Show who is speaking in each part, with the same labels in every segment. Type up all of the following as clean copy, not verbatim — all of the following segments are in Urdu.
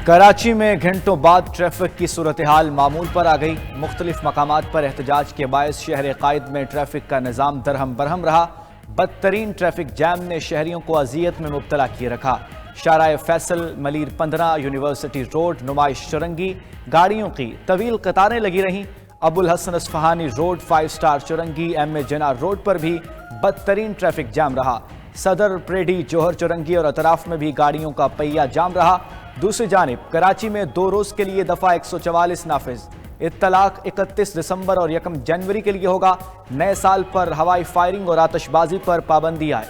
Speaker 1: کراچی میں گھنٹوں بعد ٹریفک کی صورتحال معمول پر آ گئی۔ مختلف مقامات پر احتجاج کے باعث شہر قائد میں ٹریفک کا نظام درہم برہم رہا۔ بدترین ٹریفک جام نے شہریوں کو اذیت میں مبتلا کیے رکھا۔ شارع فیصل، ملیر 15، یونیورسٹی روڈ، نمائش چرنگی، گاڑیوں کی طویل قطاریں لگی رہیں۔ ابو الحسن Ispahani road, 5 star Chowrangi, M اے جناح روڈ پر بھی بدترین ٹریفک جام رہا۔ صدر، پریڈی، جوہر چرنگی اور اطراف میں بھی گاڑیوں کا پہیہ جام رہا۔ دوسری جانب کراچی میں 2 روز کے لیے دفعہ 144 نافذ۔ اطلاق 31 دسمبر اور 1 جنوری کے لیے ہوگا۔ نئے سال پر ہوائی فائرنگ اور آتش بازی پر پابندی آئے۔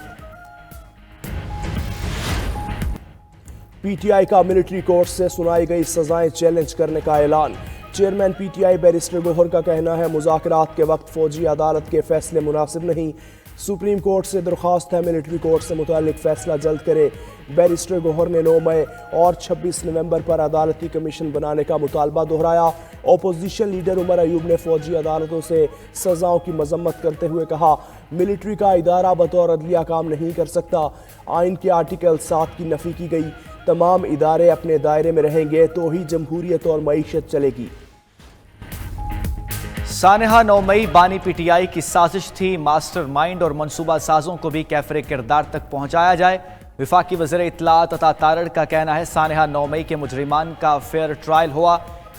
Speaker 2: پی ٹی آئی کا ملٹری کورٹ سے سنائی گئی سزائیں چیلنج کرنے کا اعلان۔ Chairman P T I barrister Gohar کا کہنا ہے مذاکرات کے وقت فوجی عدالت کے فیصلے مناسب نہیں۔ سپریم کورٹ سے درخواست ہے ملٹری کورٹ سے متعلق فیصلہ جلد کرے۔ بیرسٹر گوہر نے 9 مئی اور 26 نومبر پر عدالتی کمیشن بنانے کا مطالبہ دہرایا۔ اپوزیشن لیڈر عمر ایوب نے فوجی عدالتوں سے سزاؤں کی مذمت کرتے ہوئے کہا ملٹری کا ادارہ بطور عدلیہ کام نہیں کر سکتا۔ آئین کے آرٹیکل 7 کی نفی کی گئی۔ تمام ادارے اپنے دائرے میں رہیں گے تو ہی جمہوریت اور معیشت چلے گی۔
Speaker 1: سانحہ 9 مئی بانی پی ٹی آئی کی سازش تھی۔ ماسٹر مائنڈ اور منصوبہ سازوں کو بھی کیفر کردار تک پہنچایا جائے۔ وفاقی وزیر اطلاعات عطا تارڑ کا کہنا ہے سانحہ 9 مئی کے مجرمان کا فیئر ٹرائل ہوا۔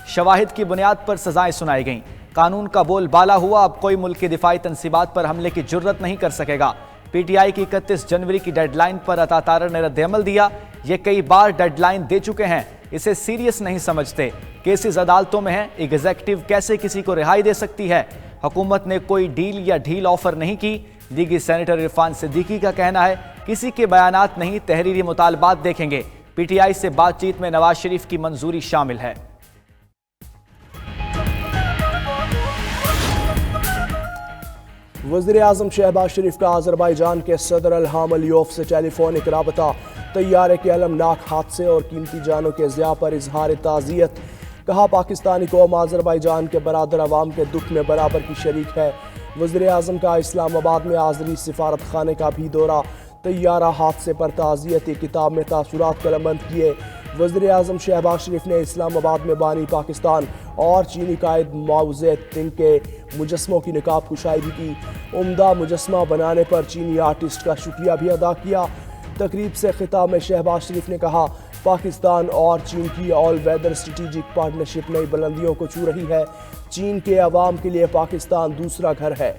Speaker 1: شواہد کی بنیاد پر سزائیں سنائی گئیں۔ قانون کا بول بالا ہوا۔ اب کوئی ملک کی دفاعی تنصیبات پر حملے کی جرت نہیں کر سکے گا۔ پی ٹی آئی کی 31 جنوری کی ڈیڈ لائن پر عطا تارڑ نے رد عمل دیا۔ یہ کئی بار ڈیڈ لائن دے چکے ہیں، اسے سیریس نہیں سمجھتے۔ کیسز عدالتوں میں ہیں، ایگزیکٹو کیسے کسی کو رہائی دے سکتی ہے؟ حکومت نے کوئی ڈیل یا ڈھیل آفر نہیں کی۔ لیگی سینیٹر عرفان صدیقی کا کہنا ہے کسی کے بیانات نہیں، تحریری مطالبات دیکھیں گے۔ پی ٹی آئی سے بات چیت میں نواز شریف کی منظوری شامل ہے۔
Speaker 2: وزیر اعظم شہباز شریف کا آذربائیجان کے صدر الہام علیوف سے ٹیلی فونک رابطہ۔ طیارے کے المناک حادثے اور قیمتی جانوں کے ضیاع پر اظہار تعزیت۔ کہا پاکستانی قوم آذربائیجان کے برادر عوام کے دکھ میں برابر کی شریک ہے۔ وزیر اعظم کا اسلام آباد میں آذری سفارت خانے کا بھی دورہ۔ طیارہ حادثے پر تعزیتی کتاب میں تاثرات قلمبند کیے۔ وزیر اعظم شہباز شریف نے اسلام آباد میں بانی پاکستان اور چینی قائد ماؤ زے تنگ کے مجسموں کی نقاب کشائی بھی کی۔ عمدہ مجسمہ بنانے پر چینی آرٹسٹ کا شکریہ بھی ادا کیا۔ تقریب سے خطاب میں شہباز شریف نے کہا پاکستان اور چین کی آل ویدر اسٹریٹجک پارٹنرشپ نئی بلندیوں کو چھو رہی ہے۔ چین کے عوام کے لیے پاکستان دوسرا گھر ہے۔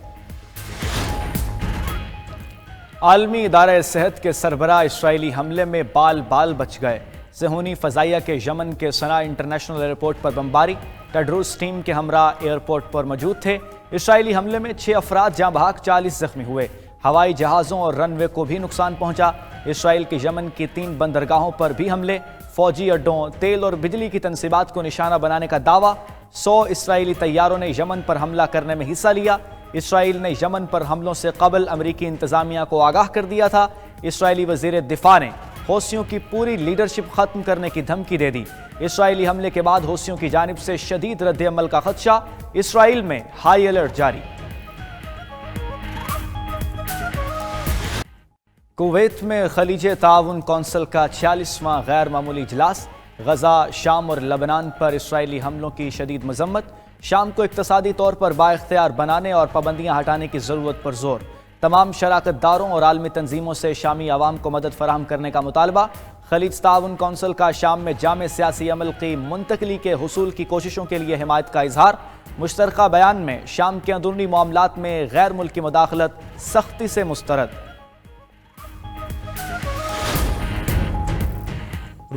Speaker 1: عالمی ادارہ صحت کے سربراہ اسرائیلی حملے میں بال بچ گئے۔ صہیونی فضائیہ کے یمن کے صنعاء انٹرنیشنل ایئرپورٹ پر بمباری۔ ٹیڈروس ٹیم کے ہمراہ ایئرپورٹ پر موجود تھے۔ اسرائیلی حملے میں 6 افراد جاں بحق، 40 زخمی ہوئے۔ ہوائی جہازوں اور رن وے کو بھی نقصان پہنچا۔ اسرائیل کے یمن کی 3 بندرگاہوں پر بھی حملے۔ فوجی اڈوں، تیل اور بجلی کی تنصیبات کو نشانہ بنانے کا دعویٰ۔ 100 اسرائیلی طیاروں نے یمن پر حملہ کرنے میں حصہ لیا۔ اسرائیل نے یمن پر حملوں سے قبل امریکی انتظامیہ کو آگاہ کر دیا تھا۔ اسرائیلی وزیر دفاع نے حوثیوں کی پوری لیڈرشپ ختم کرنے کی دھمکی دے دی۔ اسرائیلی حملے کے بعد حوثیوں کی جانب سے شدید رد عمل کا خدشہ۔ اسرائیل میں ہائی الرٹ جاری۔ کویت میں خلیج تعاون کونسل کا 46واں غیر معمولی اجلاس۔ غزہ، شام اور لبنان پر اسرائیلی حملوں کی شدید مذمت۔ شام کو اقتصادی طور پر بااختیار بنانے اور پابندیاں ہٹانے کی ضرورت پر زور۔ تمام شراکت داروں اور عالمی تنظیموں سے شامی عوام کو مدد فراہم کرنے کا مطالبہ۔ خلیج تعاون کونسل کا شام میں جامع سیاسی عمل کی منتقلی کے حصول کی کوششوں کے لیے حمایت کا اظہار۔ مشترکہ بیان میں شام کے اندرونی معاملات میں غیر ملکی مداخلت سختی سے مسترد۔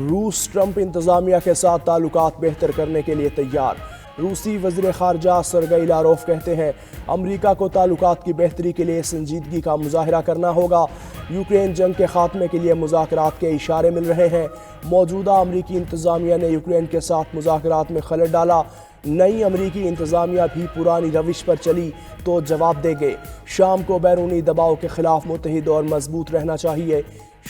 Speaker 2: روس ٹرمپ انتظامیہ کے ساتھ تعلقات بہتر کرنے کے لیے تیار۔ روسی وزیر خارجہ سرگئی لاروف کہتے ہیں امریکہ کو تعلقات کی بہتری کے لیے سنجیدگی کا مظاہرہ کرنا ہوگا۔ یوکرین جنگ کے خاتمے کے لیے مذاکرات کے اشارے مل رہے ہیں۔ موجودہ امریکی انتظامیہ نے یوکرین کے ساتھ مذاکرات میں خلل ڈالا۔ نئی امریکی انتظامیہ بھی پرانی روش پر چلی تو جواب دے گے۔ شام کو بیرونی دباؤ کے خلاف متحد اور مضبوط رہنا چاہیے۔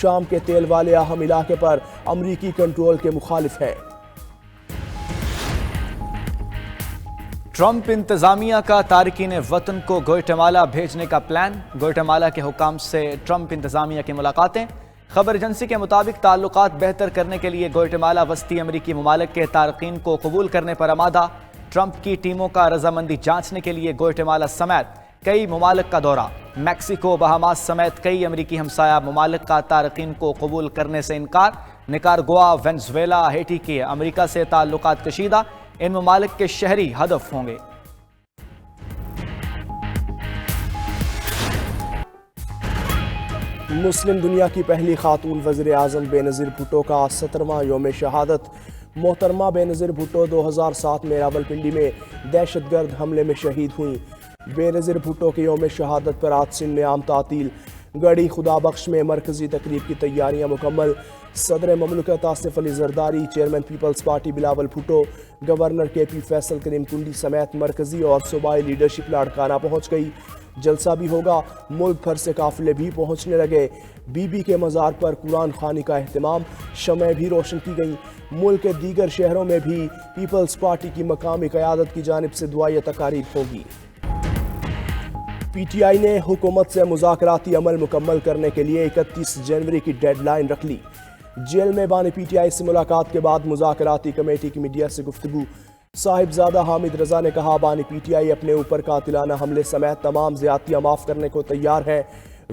Speaker 2: شام کے تیل والے اہم علاقے پر امریکی کنٹرول کے مخالف ہے۔
Speaker 1: ٹرمپ انتظامیہ کا تارکین وطن کو گوئٹمالا بھیجنے کا پلان۔ گوئٹمالا کے حکام سے ٹرمپ انتظامیہ کی ملاقاتیں۔ خبر ایجنسی کے مطابق تعلقات بہتر کرنے کے لیے گوئٹمالا وسطی امریکی ممالک کے تارکین کو قبول کرنے پر آمادہ۔ ٹرمپ کی ٹیموں کا رضامندی جانچنے کے لیے گوئٹمالا سمیت کئی ممالک کا دورہ۔ میکسیکو، بہاماس سمیت کئی امریکی ہمسایہ ممالک کا تارکین کو قبول کرنے سے انکار۔ نکارگوا، وینزویلا، ہیٹی کے امریکہ سے تعلقات کشیدہ۔ ان ممالک کے شہری ہدف ہوں گے۔
Speaker 2: مسلم دنیا کی پہلی خاتون وزیر اعظم بے نظیر بھٹو کا 17واں یوم شہادت۔ محترمہ بے نظیر بھٹو 2007 میں راولپنڈی میں دہشت گرد حملے میں شہید ہوئیں۔ بے نظیر بھٹو کے یوم شہادت پر آج سندھ میں عام تعطیل۔ گڑھی خدا بخش میں مرکزی تقریب کی تیاریاں مکمل۔ صدر مملکت Asif Ali Zardari, chairman People's Party Bilawal Bhutto, governor K P Faisal کریم کنڈی سمیت مرکزی اور صوبائی لیڈرشپ لاڑکانہ پہنچ گئی۔ جلسہ بھی ہوگا، ملک بھر سے قافلے بھی پہنچنے لگے۔ بی بی کے مزار پر قرآن خوانی کا اہتمام، شمعیں بھی روشن کی گئیں۔ ملک کے دیگر شہروں میں بھی پیپلز پارٹی کی مقامی قیادت کی جانب سے دعائیہ تقاریب ہوگی۔ پی ٹی آئی نے حکومت سے مذاکراتی عمل مکمل کرنے کے لیے 31 جنوری کی ڈیڈ لائن رکھ لی۔ جیل میں بانی پی ٹی آئی سے ملاقات کے بعد مذاکراتی کمیٹی کی میڈیا سے گفتگو۔ صاحبزادہ حامد رضا نے کہا بانی پی ٹی آئی اپنے اوپر قاتلانہ حملے سمیت تمام زیادتیاں معاف کرنے کو تیار ہے۔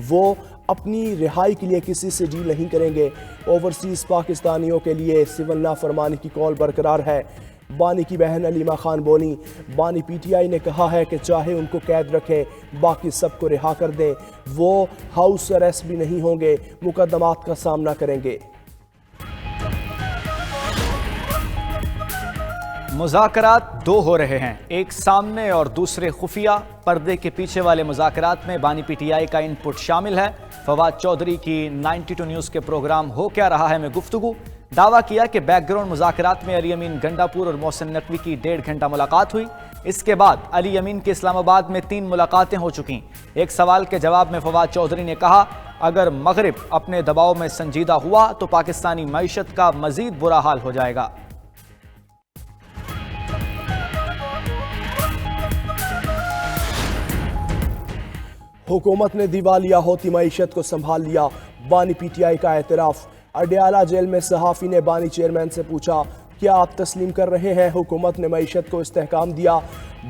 Speaker 2: وہ اپنی رہائی کے لیے کسی سے ڈیل نہیں کریں گے۔ اوورسیز پاکستانیوں کے لیے سول نافرمانی کی کال برقرار ہے۔ بانی کی بہن علیمہ خان بولیں، بانی پی ٹی آئی نے کہا ہے کہ چاہے ان کو قید رکھیں، باقی سب کو رہا کر دیں۔ وہ ہاؤس اریسٹ بھی نہیں ہوں گے، مقدمات کا سامنا کریں گے۔
Speaker 1: مذاکرات دو ہو رہے ہیں، ایک سامنے اور دوسرے خفیہ۔ پردے کے پیچھے والے مذاکرات میں بانی پی ٹی آئی کا ان پٹ شامل ہے۔ فواد چودھری کی 92 نیوز کے پروگرام ہو کیا رہا ہے میں گفتگو دعویٰ کیا کہ بیک گراؤنڈ مذاکرات میں علی امین گنڈاپور اور محسن نقوی کی 1.5 گھنٹہ ملاقات ہوئی۔ اس کے بعد علی امین کے اسلام آباد میں 3 ملاقاتیں ہو چکیں۔ ایک سوال کے جواب میں فواد چودھری نے کہا اگر مغرب اپنے دباؤ میں سنجیدہ ہوا تو پاکستانی معیشت کا مزید برا حال ہو جائے گا۔
Speaker 2: حکومت نے دیوالیہ ہوتی معیشت کو سنبھال لیا، بانی پی ٹی آئی کا اعتراف۔ اڈیالہ جیل میں صحافی نے بانی چیئرمین سے پوچھا کیا آپ تسلیم کر رہے ہیں حکومت نے معیشت کو استحکام دیا؟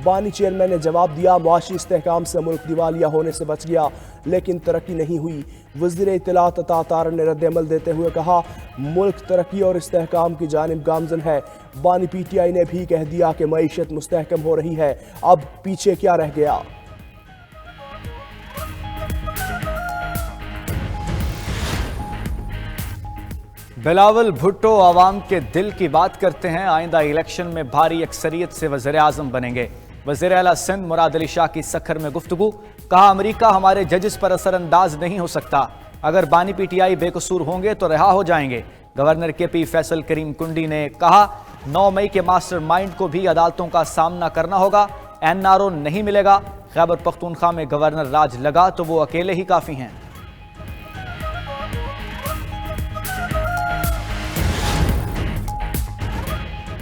Speaker 2: بانی چیئرمین نے جواب دیا معاشی استحکام سے ملک دیوالیہ ہونے سے بچ گیا لیکن ترقی نہیں ہوئی۔ وزیر اطلاعات عطا طارق نے رد عمل دیتے ہوئے کہا ملک ترقی اور استحکام کی جانب گامزن ہے۔ بانی پی ٹی آئی نے بھی کہہ دیا کہ معیشت مستحکم ہو رہی ہے، اب پیچھے کیا رہ گیا؟
Speaker 1: بلاول بھٹو عوام کے دل کی بات کرتے ہیں، آئندہ الیکشن میں بھاری اکثریت سے وزیر اعظم بنیں گے۔ وزیر اعلیٰ سندھ مراد علی شاہ کی سکھر میں گفتگو، کہا امریکہ ہمارے ججز پر اثر انداز نہیں ہو سکتا، اگر بانی پی ٹی آئی بے قصور ہوں گے تو رہا ہو جائیں گے۔ گورنر کے پی فیصل کریم کنڈی نے کہا 9 مئی کے ماسٹر مائنڈ کو بھی عدالتوں کا سامنا کرنا ہوگا، این آر او نہیں ملے گا۔ خیبر پختونخوا میں گورنر راج لگا تو وہ اکیلے ہی کافی ہیں۔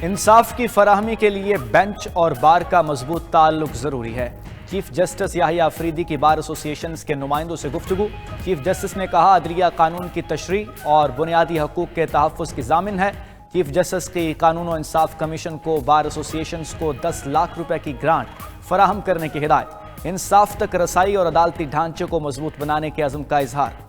Speaker 1: انصاف کی فراہمی کے لیے بینچ اور بار کا مضبوط تعلق ضروری ہے۔ چیف جسٹس یحییٰ افریدی کی بار ایسوسی ایشنز کے نمائندوں سے گفتگو۔ چیف جسٹس نے کہا عدلیہ قانون کی تشریح اور بنیادی حقوق کے تحفظ کی ضامن ہے۔ چیف جسٹس کی قانون و انصاف کمیشن کو بار ایسوسی ایشنز کو 10 لاکھ روپے کی گرانٹ فراہم کرنے کی ہدایت۔ انصاف تک رسائی اور عدالتی ڈھانچے کو مضبوط بنانے کے عزم کا اظہار۔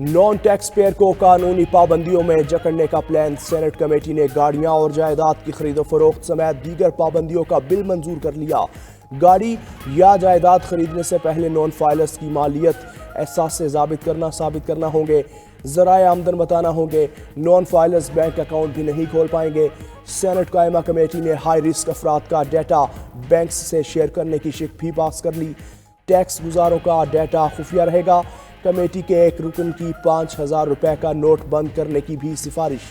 Speaker 2: نان ٹیکس پیئر کو قانونی پابندیوں میں جکڑنے کا پلان، سینٹ کمیٹی نے گاڑیاں اور جائیداد کی خرید و فروخت سمیت دیگر پابندیوں کا بل منظور کر لیا۔ گاڑی یا جائیداد خریدنے سے پہلے نان فائلرز کی مالیت احساس سے ثابت کرنا ہوں گے، ذرائع آمدن بتانا ہوں گے، نان فائلرز بینک اکاؤنٹ بھی نہیں کھول پائیں گے۔ سینٹ قائمہ کمیٹی نے ہائی رسک افراد کا ڈیٹا بینکس سے شیئر کرنے کی شک بھی پاس کر لی۔ ٹیکس گزاروں کا ڈیٹا خفیہ رہے گا۔ کمیٹی کے ایک رکن کی 5000 روپے کا نوٹ بند کرنے کی بھی سفارش۔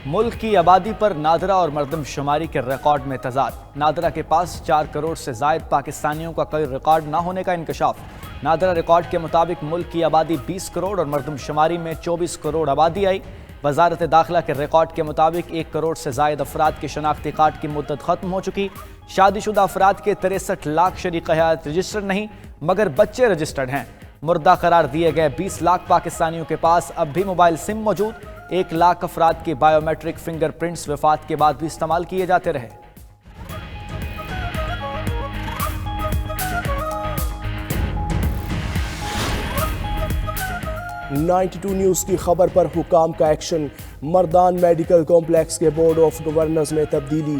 Speaker 1: ملک کی آبادی پر نادرہ اور مردم شماری کے ریکارڈ میں تضاد، نادرہ کے پاس 4 کروڑ سے زائد پاکستانیوں کا کوئی ریکارڈ نہ ہونے کا انکشاف۔ نادرہ ریکارڈ کے مطابق ملک کی آبادی 20 کروڑ اور مردم شماری میں 24 کروڑ آبادی آئی۔ وزارت داخلہ کے ریکارڈ کے مطابق 1 کروڑ سے زائد افراد کی شناختی کارڈ کی مدت ختم ہو چکی۔ شادی شدہ افراد کے 63 لاکھ شریک حیات رجسٹرڈ نہیں مگر بچے رجسٹرڈ ہیں۔ مردہ قرار دیے گئے 20 لاکھ پاکستانیوں کے پاس اب بھی موبائل سم موجود۔ 1 لاکھ افراد کی بائیو میٹرک فنگر پرنٹس وفات کے بعد بھی استعمال کیے جاتے رہے۔
Speaker 2: '92 نیوز کی خبر پر حکام کا ایکشن۔ مردان میڈیکل کمپلیکس کے بورڈ آف گورنرز میں تبدیلی۔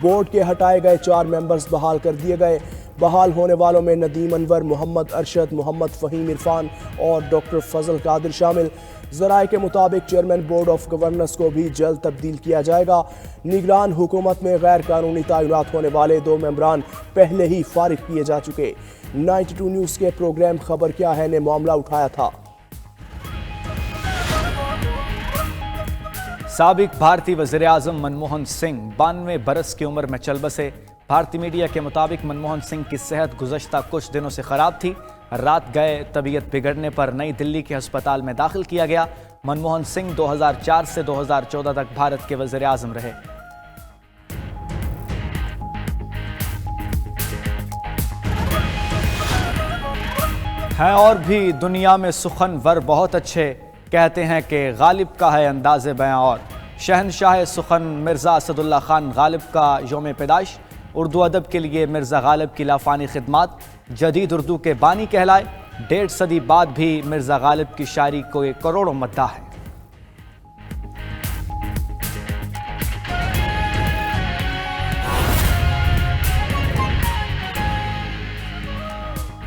Speaker 2: بورڈ کے ہٹائے گئے 4 ممبرز بحال کر دیے گئے۔ بحال ہونے والوں میں ندیم انور، محمد ارشد، محمد فہیم عرفان اور ڈاکٹر فضل قادر شامل۔ ذرائع کے مطابق چیئرمین بورڈ آف گورنرز کو بھی جلد تبدیل کیا جائے گا۔ نگران حکومت میں غیر قانونی تعینات ہونے والے 2 ممبران پہلے ہی فارغ کیے جا چکے۔ 92 نیوز کے پروگرام خبر کیا ہے نے معاملہ اٹھایا تھا۔
Speaker 1: سابق بھارتی وزیر اعظم منموہن سنگھ 92 برس کی عمر میں چل بسے۔ بھارتی میڈیا کے مطابق منموہن سنگھ کی صحت گزشتہ کچھ دنوں سے خراب تھی۔ رات گئے طبیعت بگڑنے پر نئی دلی کے ہسپتال میں داخل کیا گیا۔ منموہن سنگھ 2004 سے 2014 تک بھارت کے وزیر اعظم رہے۔ ہیں اور بھی دنیا میں سخن ور بہت اچھے، کہتے ہیں کہ غالب کا ہے انداز بیاں اور۔ شہنشاہ سخن مرزا اسد اللہ خان غالب کا یوم پیدائش۔ اردو ادب کے لیے مرزا غالب کی لافانی خدمات، جدید اردو کے بانی کہلائے۔ 1.5 صدی بعد بھی مرزا غالب کی شاعری کو 1 کروڑوں مداح ہے۔